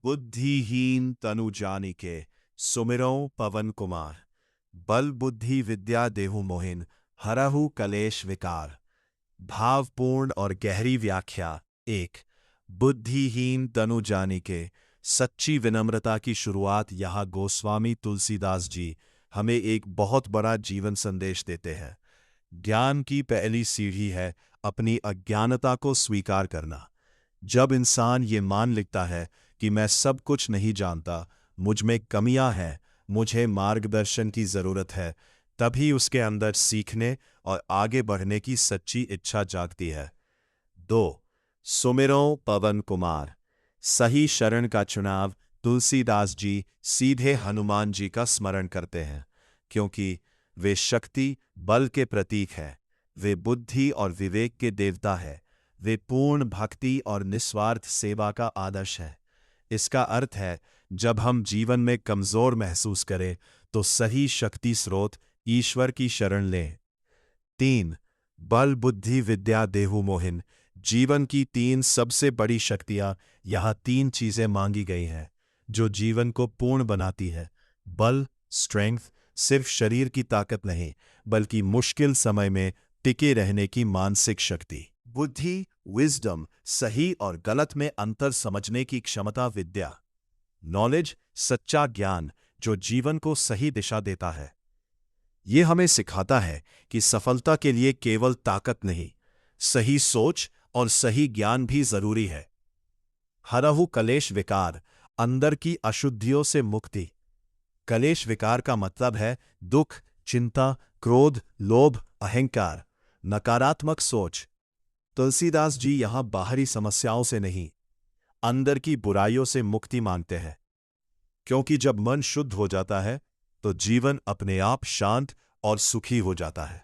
बुद्धिहीन तनु जानिके सुमिरौ पवन कुमार। बल बुद्धि विद्या देहु मोहिन हरहु कलेश विकार। भावपूर्ण और गहरी व्याख्या। एक, बुद्धिहीन तनु जानिके। सच्ची विनम्रता की शुरुआत यहाँ गोस्वामी तुलसीदास जी हमें एक बहुत बड़ा जीवन संदेश देते हैं। ज्ञान की पहली सीढ़ी है अपनी अज्ञानता को स्वीकार करना। जब इंसान ये मान लेता है कि मैं सब कुछ नहीं जानता, मुझ में कमियां हैं, मुझे मार्गदर्शन की जरूरत है, तभी उसके अंदर सीखने और आगे बढ़ने की सच्ची इच्छा जागती है। 2. सुमिरो पवन कुमार। सही शरण का चुनाव। तुलसीदास जी सीधे हनुमान जी का स्मरण करते हैं, क्योंकि वे शक्ति बल के प्रतीक हैं। वे बुद्धि और विवेक के देवता हैं। वे पूर्ण भक्ति और निस्वार्थ सेवा का आदर्श है। इसका अर्थ है, जब हम जीवन में कमजोर महसूस करें तो सही शक्ति स्रोत ईश्वर की शरण लें। 3. बल बुद्धि विद्या देहु मोहिन। जीवन की 3 सबसे बड़ी शक्तियां यहां 3 चीजें मांगी गई हैं जो जीवन को पूर्ण बनाती है। बल स्ट्रेंथ, सिर्फ शरीर की ताकत नहीं, बल्कि मुश्किल समय में टिके रहने की मानसिक शक्ति। बुद्धि विजडम, सही और गलत में अंतर समझने की क्षमता। विद्या नॉलेज, सच्चा ज्ञान जो जीवन को सही दिशा देता है। ये हमें सिखाता है कि सफलता के लिए केवल ताकत नहीं, सही सोच और सही ज्ञान भी जरूरी है। हरहु कलेश विकार, अंदर की अशुद्धियों से मुक्ति। कलेश विकार का मतलब है दुख, चिंता, क्रोध, लोभ, अहंकार, नकारात्मक सोच। तुलसीदास जी यहां बाहरी समस्याओं से नहीं, अंदर की बुराइयों से मुक्ति मांगते हैं, क्योंकि जब मन शुद्ध हो जाता है तो जीवन अपने आप शांत और सुखी हो जाता है।